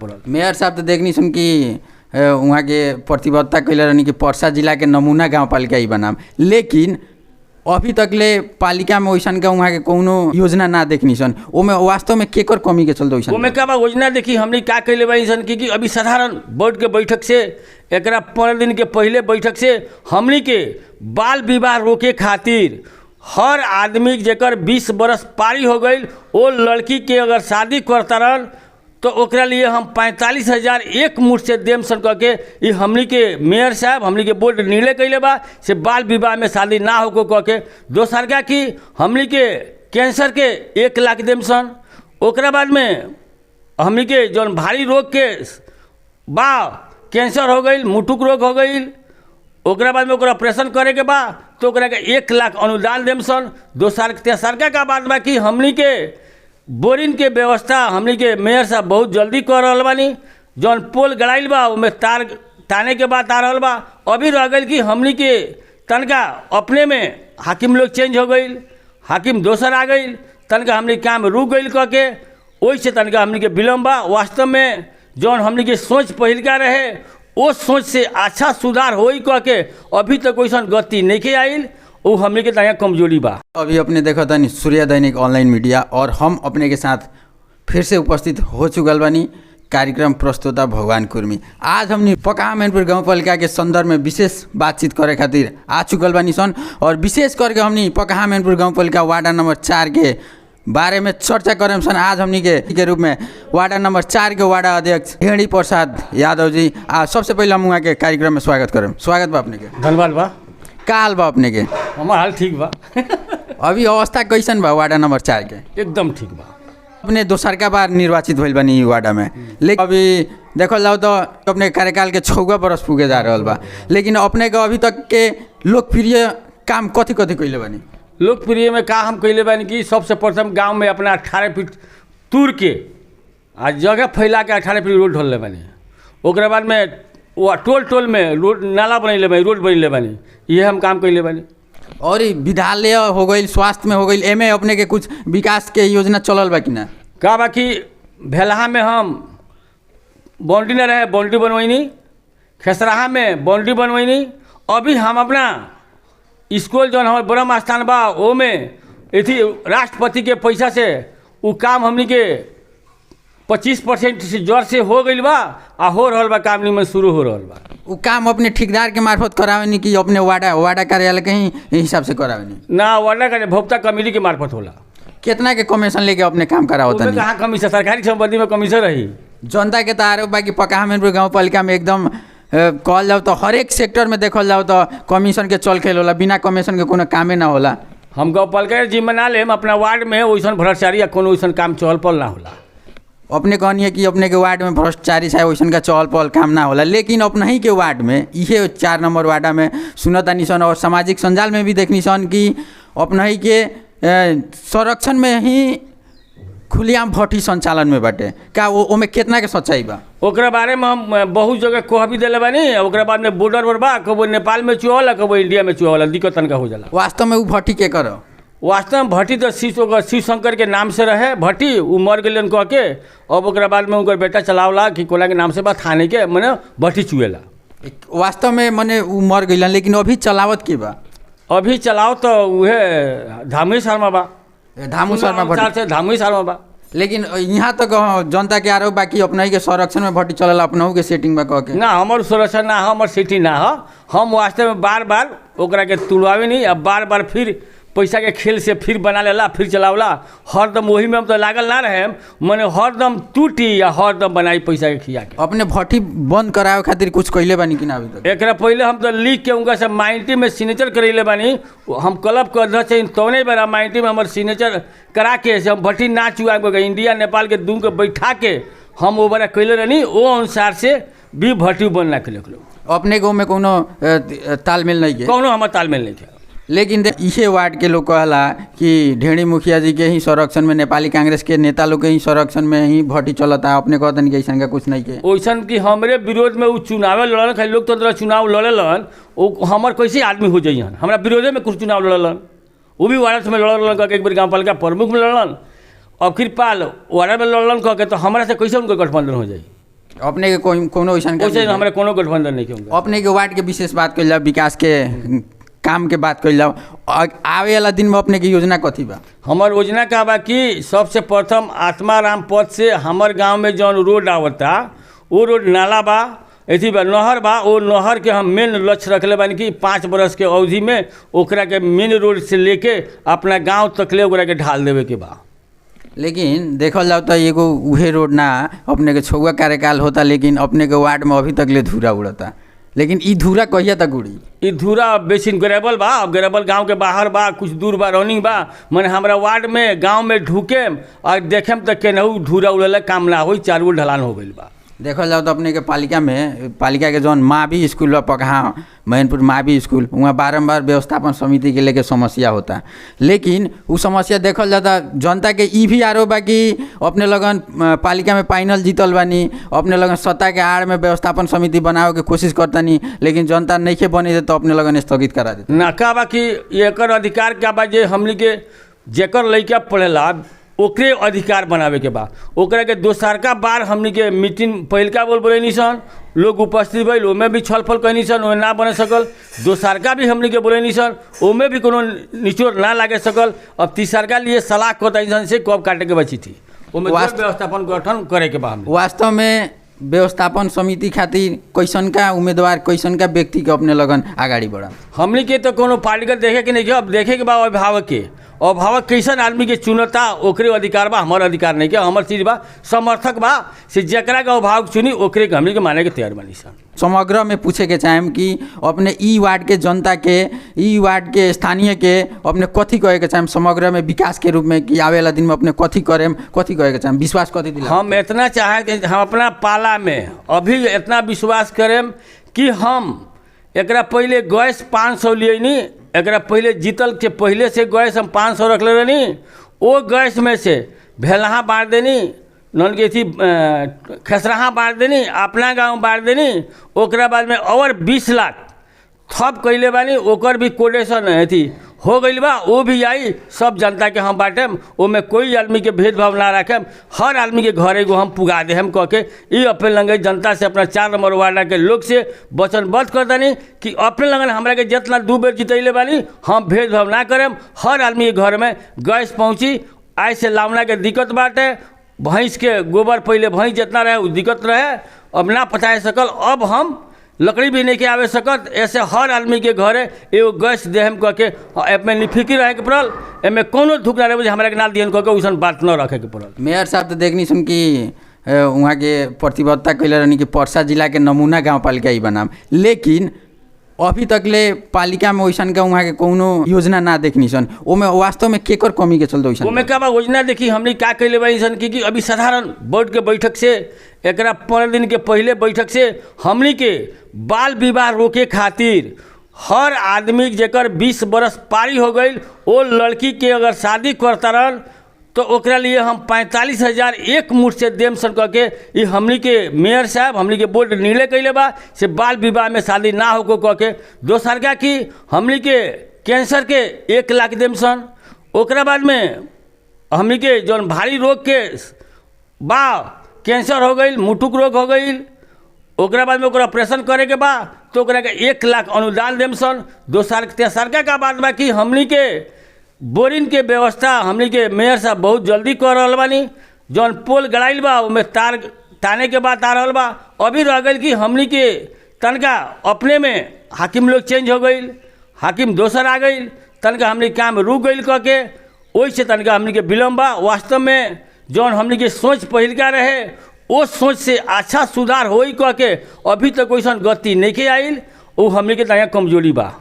Mayor साहब तो देखनी सुन कि वहाँ के प्रतिबद्धता कैले रहनी कि पर्सा जिला के नमूना गाँव पालिका ही बनाम, लेकिन अभी तक ले पालिका में वैसन का वहाँ के कोनो योजना ना देखनी सन। ओमे वास्तव में केकर कमी के चलते वैसन ओमे का बा योजना देखी हमने का कैले बानी सन कि अभी साधारण बोर्ड के बैठक से एकरा 15 दिन के पहले बैठक से हमनी के बाल विवाह रोके खातिर हर आदमी जेकर 20 बरस पारी हो गई वो लड़की के अगर शादी करता रहन तो ओकरा लिए हम 45,000 एक मुठ से देम सन कह के ये हमनी के मेयर साहब हमनी के बोर्ड निर्णय कैले बा से बाल विवाह में शादी ना हो कह के। दोसर का कि हमनी के कैंसर के 1 लाख देम सन। ओकरा बाद में हमनी के जौन भारी रोग के बा कैंसर हो गई, मुटुक रोग हो गई, ओकरा बाद में ओकरा ऑपरेशन करे के बा तो ओकरा के 1 लाख अनुदान देम सन। तेसरका का बात बा कि हमनी के बोरिंग के व्यवस्था हमनी के मेयर साहब बहुत जल्दी कर रहल बानी। जौन पोल गड़ाइल बा उमें तार ताने के बाद आ रहल बा। अभी रह गई कि हमनी के तनका अपने में हाकिम लोग चेंज हो गई, हाकिम दोसर आ गई, तनका हमनी काम रुक गई कह के वही से तनका हमनी के विलम्ब बा। वास्तव में जौन हमनी के सोच पहिलका रहे वो सोच से अच्छा सुधार होई कह के अभी तक वैसन गति नहीं आइल, वो हमने के तनिया कमजोरी बा। अभी अपने देखा था सूर्य दैनिक ऑनलाइन मीडिया और हम अपने के साथ फिर से उपस्थित हो चुकल बानी कार्यक्रम प्रस्तुता भगवान कुर्मी। आज हमने पकहा मैनपुर गाँव पालिका के संदर्भ में विशेष बातचीत करे खातिर आ चुकल बानी सन और विशेष करके हमने पकहा मैनपुर गाँव पालिका वार्ड नंबर 4 के बारे में चर्चा करें सन। आज हमनी के रूप में वार्ड नंबर 4 के वार्ड अध्यक्ष ढेड़ी प्रसाद यादव जी सबसे पहले हम वहाँ के कार्यक्रम में स्वागत करें। स्वागत बा अपने के। धन्यवाद बा। का हाल बा अपने के? हमार हाल ठीक बा। अभी अवस्था कैसन बा वार्ड नंबर 4 के? एकदम ठीक बा। अपने दोसरका बार निर्वाचित भइल बानी वार्ड में, लेकिन अभी देखल जाओ तो अपने कार्यकाल के 6 बरस पुगे जा रहल बा, लेकिन अपने के अभी तक के लोकप्रिय काम कथी कथी कैले बानी? लोकप्रिय में का हम कैले बानी कि सबसे प्रथम गांव में अपना 18 फीट तूर के आ जगह फैला के 18 फीट रोड ढोलले बानी। ओकरा बाद में वो टोल में रोड नाला बनैले बानी, रोड बनैले बानी, ये हम काम कैले बानी। और विद्यालय हो गई, स्वास्थ्य में हो गई, एमे अपने के कुछ विकास के योजना चलल बा कि ना? का बा कि भेलहा में हम बाउंड्री न रहे बाउंड्री बनवैनी, खेसराहा में बाउंड्री बनवैनी। अभी हम अपना स्कूल जौन हमारे ब्रह्म स्थान बा वो में इथी राष्ट्रपति के पैसा से वो काम हमनी के 25% से जोर से हो गई बा आ हो रहल बा, काम निमन शुरू हो रहल बा। वो काम अपने ठेकेदार के मार्फत करावेनी कि अपने वार्डा कार्यालय के ही हिसाब से करावेनी? ना, वार्डा का भोक्ता कमेटी के मार्फत होला। कितना के कमीशन लेके अपने काम करावता नहीं? कहाँ कमीशन? सरकारी संपत्ति में कमीशन रही। जनता के तो आरोप बा कि पकहा मैनपुर गाँव पालिका में एकदम कहल जाओ तो हर एक सेक्टर में देखल जाओ तो कमीशन के चल खेल होला, बिना कमीशन के कोनो कामे ना होला। हम गाँव पालिका जिम्मा ना लेम, अपना वार्ड में वैसन भ्रष्टाचारी या कोनो वैसन काम चहल पहल ना होला। अपने कहनी है कि अपने के वार्ड में भ्रष्टाचारी चाहे वैसन का चहल पहल काम ना होला, लेकिन अपना ही के वार्ड में ये 4 नंबर वार्ड में सुनतानी सन और सामाजिक संजाल में भी देखनी सन कि अपना ही के संरक्षण में ही खुलेआम भट्टी संचालन में बाटे। का ओमे कितना के सच्चाई बा? ओकरा बारे में हम बहुत जगह कह भी दिले बानी। ओकरा बाद में बॉर्डर पर बा, कबो नेपाल में चुआला, कबो इंडिया में चुआला, दिक्कत तनका हो जाला। वास्तव में वो भट्टी के करो? वास्तव में भट्टी तो शिव शंकर के नाम से रहे भट्टी, वो मर गए कह के। अब ओकरा बाद में उनकर बेटा चलावला कि कोला के नाम से बा थाने के मने भट्टी चुएला। वास्तव में मने वो मर गई, लेकिन अभी चलावत के बा? अभी चलाओ तो वह धामुई शर्मा बा, धामू शर्मा भट्टी से धामुई शर्मा बा। लेकिन यहाँ तक जनता के आरोप बाकी अपना ही के संरक्षण में भट्टी चलला, अपना के सेटिंग बा कह के? ना, हमार संरक्षण ना, हमार सेटिंग ना हो। हम वास्तव में बार बार ओकरा के तुड़वावे नहीं, अब बार बार फिर पैसा के खेल से फिर बना लेला, फिर चलावला। हरदम वही में हम तो लागल ना रहे, मैंने हरदम टूटी या हरदम बनाई पैसा के खिया के। अपने भट्टी बंद करावे खातिर कुछ कैले बानी कि ना अभी तक? एकरा पहले हम तो लिख के उनका सब माइंटी में सिग्नेचर करैले बानी। हम क्लब के अध्यक्ष तौने बेरा माइंटी में हमारे सिग्नेचर करा के से हम भट्टी ना चुआ इंडिया नेपाल के दूर के बैठा के हम वो बड़ा कैले रहनी, वो अनुसार से भी भट्टी बंद ना कैले। अपने गाँव में कोनो तालमेल नहीं है? कोनो हमारे तालमेल नहीं है। लेकिन इसे वार्ड के लोग कहला कि ढेड़ी मुखिया जी के ही संरक्षण में, नेपाली कांग्रेस के नेता लोग के ही संरक्षण में ही भट्टी चलता है। अपने कहते कि ऐसा का कुछ नहीं के? वैसन कि हमरे विरोध में वो चुनाव लड़न, खाली लोग तो चुनाव लड़लन, वो हमार कैसे आदमी हो जाइए? हमारा विरोधे में कुछ चुनाव लड़लन, वो भी वार्ड में लड़लन, एक बार गाँव पालिका प्रमुख में लड़लन, अब फिर पाल वार्ड में लड़लन कह के, तो हमारा से कैसे उनका गठबंधन हो जाए? अपने के कोई कोनो ऐसा वैसे हमारे कोनो गठबंधन नहीं होगा। अपने के वार्ड के विशेष बात कइल जाओ, विकास के काम के बात कइल जाओ, आवे वाला दिन में अपने के योजना कथी बा? हमार योजना का बा कि सबसे प्रथम आत्माराम पथ से हमार गांव में जौन रोड आवता वो रोड नाला बा, एथी बा नहर बा, वो नहर के हम मेन लक्ष्य रखले बानी कि 5 बरस के अवधि में ओकरा के मेन रोड से लेके अपना गांव तक ले ओकरा के ढाल देवे के बा। लेकिन देखल जाओ तो एगो उहे रोड ना अपने के छुआ कार्यकाल होता, लेकिन अपने के वार्ड में अभी तक ले धूरा उड़ता। लेकिन ई धूरा कहिया तक उड़ी? ई धूरा बेसिन ग्रेबल बा, अब ग्रेबल गांव के बाहर बा, कुछ दूर बा रनिंग बा, मैंने हमारा वार्ड में गांव में ढुके और देखेम तो केनहू धूरा उड़ेला काम ना होई, 4 गो ढलान हो गइल बा। देखल जाओ तो अपने के पालिका के जौन मावी स्कूल बा पकहा मैनपुर मावी स्कूल, वहाँ बारम्बार व्यवस्थापन समिति के लेके समस्या होता। लेकिन उ समस्या देखल जाता जनता के ई भी आरोप बा कि अपने लगन पालिका में फाइनल जीतल बानी, अपने लगन सत्ता के आड़ में व्यवस्थापन समिति बनावे के कोशिश करतानी, लेकिन जनता नइखे बने दे तो अपने लगन स्थगित करा देते। ना का बा कि एकर अधिकार क्या बा, जे हमनी के जेकर लइका पढ़ेला ओकरे अधिकार बनावे के बा। ओकरा के दोसरका बार हमनी के मीटिंग पहिलका बोले निसन, लोग उपस्थित भइल, ओमे भी छलफल कैनी सन, ओमे ना बने सकल। दोसरका भी हमनी के बोले निसन, ओमे भी कोनो निचोड़ ना लागे सकल। अब तीसरका लिए सलाह कोता इंसान से कब काटे के बची थी, ओमे व्यवस्थापन गठन करे के बा। वास्तव में व्यवस्थापन समिति खातिर कैसन का उम्मीदवार, कैसन का व्यक्ति के अपने लगन आगाड़ी बढ़ा? हमनी के तो कोनो पार्टी के देखे के नहीं के, अब देखे के बा अभिभावक के, अभिभावक कैसन आदमी के चुनता ओकरे अधिकार बा, हमार अधिकार नहीं के। हमार चीज बा समर्थक बा से जकरा के अभिभावक चुनी ओकरे के हमनी के माने के तैयार बनी सन। समग्र में पूछे के चाहेम कि अपने ई वार्ड के जनता के, ई वार्ड के स्थानीय के अपने कथी कहे के चाहेम समग्र में विकास के रूप में, कि आवे वाला दिन में अपने कथी करेम, कथी कहे के चाहेम, विश्वास कथी दिला? हम इतना चाहे कि हम अपना पाला में अभी इतना विश्वास करेम कि हम एकरा पहले गैस 500 लियनी, एकरा पहले जीतल के पहले से गैस हम 500 रखले रहनी, वो गैस में से भेलहा बांट देनी, नन के थी खसराहा बांट देनी, अपना गांव बांट देनी, ओकरा बाद में और 20 लाख थप कैले बानी, ओकर भी कोटेशन थी हो गई बा, वो भी आई। सब जनता के हम बांटेम, ओमें कोई आदमी के भेदभाव ना रखेम, हर आदमी के घरे को हम पुगा देम कह के ये अपने लगे जनता से अपना 4 नंबर वार्ड के लोग से वचनबद्ध कर देनी कि अपने लगन हमरा के जितना 2 बेर जितैले बानी हम भेदभाव ना करेम, हर आदमी के घर में गैस पहुँची। आज से लावना के दिक्कत बाटे, भैंस के गोबर पहले भैंस जितना रहे वो दिक्कत रहे, अब ना पचाए सकल, अब हम लकड़ी भी नहीं के आवे सकत, ऐसे हर आदमी के घरे एगो गैस देहम कह के एमे निफिकी रहे के पड़ल, एमे कोनो धुक ना रहे हमरा के नाल दियन कह के वैसन बात न रखे के पड़ल। मेयर साहब तो देखनी सुन कि वहाँ के प्रतिबद्धता कैले रहनी कि पर्सा जिला के नमूना गाँव पालिका ही बनाम, लेकिन अभी तक ले पालिका में वैसन का वहाँ के कोनो योजना ना देखनी सन। ओमे वास्तव में केकर कमी के चलते वैसन ओमे का बा योजना देखी हमनी का कैले बानी सन कि अभी साधारण बोर्ड के बैठक से एकरा 15 दिन के पहले बैठक से हमनी के बाल विवाह रोके खातिर हर आदमी जेकर 20 बरस पारी हो गई वो लड़की के अगर शादी करता रहन तो ओकरा लिए हम 45,000 एक मुठ से देम सन कह के ये हमनी के मेयर साहब हमनी के बोर्ड निर्णय कैले बा से बाल विवाह में शादी ना हो कह के। दोसर का कि हमनी के कैंसर के 1 लाख देम सन, ओकरा बाद में हमनी के जौन भारी रोग के बा कैंसर हो गई, मुटुक रोग हो गई, ओकरा बाद में ओकरा ऑपरेशन करे के बा तो ओकरा के 1 लाख अनुदान देम सन। तेसरका का बात बा कि हमनी के बोरिंग के व्यवस्था हमनी के मेयर साहब बहुत जल्दी कर रहल बानी, जौन पोल गड़ाइल बा ओमे तार ताने के बाद आ रहल बा। अभी रह गई कि हमनी के तनका अपने में हाकिम लोग चेंज हो गई, हाकिम दोसर आ गई, तनका हमनी काम रुक गई कह के ओहि से तनका हमनी के विलम्ब बा। वास्तव में जौन हमनी के सोच पहिलका रहे वो सोच से अच्छा सुधार होई कह के अभी तक वैसन गति नहीं के आइल, वो हमनी के तनका कमजोरी बा।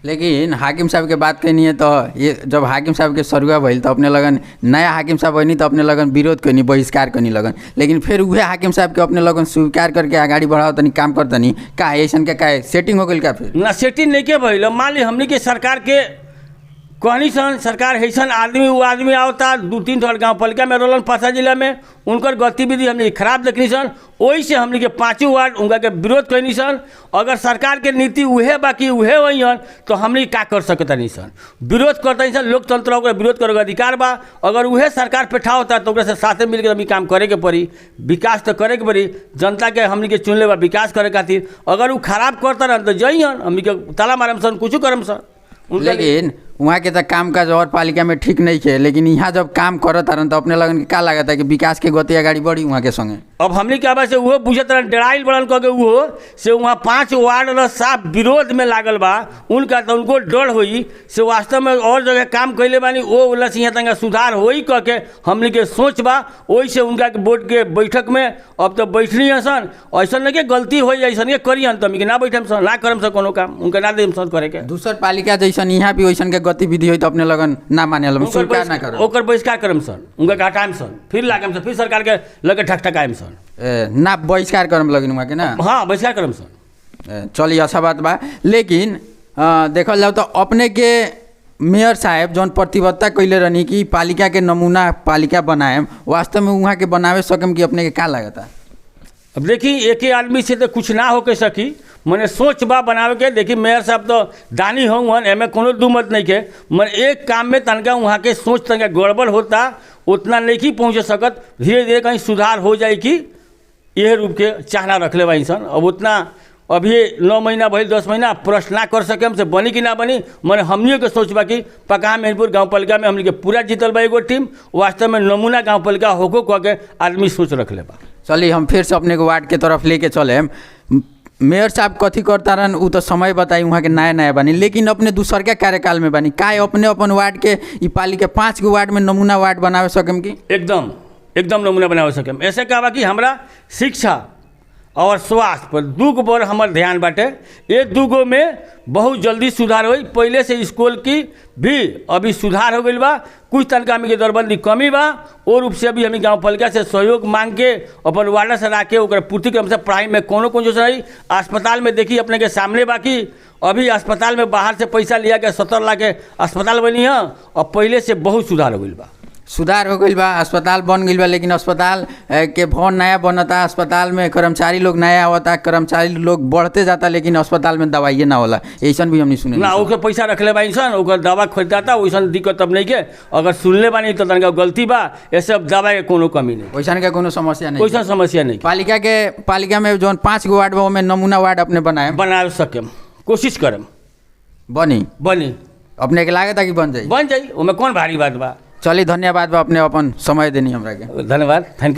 लेकिन हाकिम साहब के बात कहनी है तो ये जब हाकिम साहब के सरुआ भइल तो अपने लगन नया हाकिम साहब बनी तो अपने लगन विरोध करनी, बहिष्कार करनी लगन, लेकिन फिर वह हाकिम साहब के अपने लगन स्वीकार करके आगाड़ी बढ़ाओ तनी काम कर तनी का ऐसा का सेटिंग हो गई का? फिर ना सेटिंग नहीं के भइल। मान ली हमनी के सरकार के कहनी सन सरकार हैसन आदमी वो आदमी आवता 2-3 ठो गाँव पालिका में रोलन पासा जिला में उनकर गतिविधि हमने खराब देखनी सन वही से हमने के 5 वार्ड उनका के विरोध कैनी सन। अगर सरकार के नीति उहे बाकी उहे वही हन तो हमने का कर सकता नहीं सन, विरोध करता नहीं सन। लोकतंत्र ओकरा विरोध करे के अधिकार बा। अगर उहे सरकार पेठा होता तो ओकरा से साथे मिल के हमें काम करे के पड़ी, विकास तो करे के पड़ी। जनता के हमने के चुनले बा विकास करे खातिर। अगर वो खराब करता रह तो जई हन हमने के ताला मारम सन कुछ करम सन। लेकिन वहाँ के तो काम काज और पालिका में ठीक नहीं है, लेकिन यहाँ जब काम करत रहन तो अपने लगन के का लागत है कि विकास के गति अगाडि बढ़ी वहाँ के संगे। अब हमने क्या बा से वो बुझत रहन डराइल बड़न कह के वो से वहाँ 5 वार्ड र साफ विरोध में लागल बा उनका तो उनको डर होई से वास्तव में और जगह काम कैले बानी वो वाला से यहाँ तंगा सुधार होई कह के हमने के सोच बा। वही से उनका बोर्ड के बैठक में अब तो बैठनी सन ऐसा नहीं कि गलती हो ऐसा के करी हन तो हमके ना बैठम सन ना करम सन कोनो काम उनका ना देम सन करे के। दूसर पालिका जैसन यहाँ भी वैसन के गतिविधि हो तो अपने लगन ना माने स्वीकार ना कर ओकर बहिष्कार करम सन उनका हटाएम सन फिर लागम सन फिर सरकार के लगे ठकठकाएम सन ना बहिष्कार करम लगिन वहाँ के ना। हाँ बहिष्कार करम सन। चलिए अच्छा बात बा। लेकिन देखल जाओ तो अपने के मेयर साहब जौन प्रतिबद्धता कैले रहनी कि पालिका के नमूना पालिका बनाएम वास्तव में वहाँ के बनावे सकम कि अपने के का लागता। अब देखी एक ही आदमी से तो कुछ ना हो के सकी मैंने सोच बा बनावे के। देखी मेयर साहब तो दानी हों एमे कोनो दू मत नहीं के मन एक काम में तनका वहाँ के सोच तनका गड़बड़ होता उतना नहीं की पहुँच सकत। धीरे धीरे कहीं सुधार हो जाए कि यह रूप के चाहना रखले बा इंसान। अब उतना अभी 9 महीना भइल 10 महीना प्रश्न ना कर सके हमसे बनी कि ना बनी मैंने हमनियों के सोच बा कि पका मेहनपुर गाँव पालिका में हमने के पूरा जीतल बा एगो टीम वास्तव में नमूना गाँव पालिका होको कह के आदमी सोच रखले बा। चलिए हम फिर से अपने को वार्ड के तरफ लेके चले। मेयर साहब कथी करता रहन उ तो समय बताई वहाँ के नया नया बनी, लेकिन अपने दूसर के कार्यकाल में बनी का अपने अपन वार्ड के ई पालिका 5 गो वार्ड में नमूना वार्ड बनावे सकम कि एकदम नमूना बनावे सकम। ऐसे कहा कि हमरा शिक्षा और स्वास्थ्य पर 2 गो पर हमार ध्यान बाटे। ये 2 गो में बहुत जल्दी सुधार होई। पहले से स्कूल की भी अभी सुधार हो गई बा। कुछ तनका हमें के दरबंदी कमी बा और रूप से अभी हमें गाँव पालिका से सहयोग मांग के अपन वार्ड से राके ओकर पूर्ति क्रम से पढ़ाई में कोनो जो नहीं। अस्पताल में देखी अपने के सामने बाकी अभी अस्पताल में बाहर से पैसा लिया के 70 लाख के अस्पताल बनी है और पहले से बहुत सुधार हो गई बा। सुधार हो गई बा, अस्पताल बन गई बा, लेकिन अस्पताल के भवन नया बनता, अस्पताल में कर्मचारी लोग नया आवता, कर्मचारी लोग बढ़ते जाता, लेकिन अस्पताल में दवाइए ना होला। ऐसा भी हमने सुने ना ओके पैसा रखले बा इंसान ओकर दवा खरीदाता वैसा दिक्कत अब नहीं के। अगर सुनले बानी तो तनका गलती बा। ऐसे अब दवा के कोनो कमी नहीं वैसा का कोनो समस्या नहीं वैसा समस्या नहीं। पालिका में जो 5 गो वार्ड बा में नमूना वार्ड अपने बना सके कोशिश करम बनी अपने के लागत कि बन जाई ओमे कौन भारी बात बा। चलिए धन्यवाद बा अपने अपन समय देनी हमरा के। धन्यवाद थैंक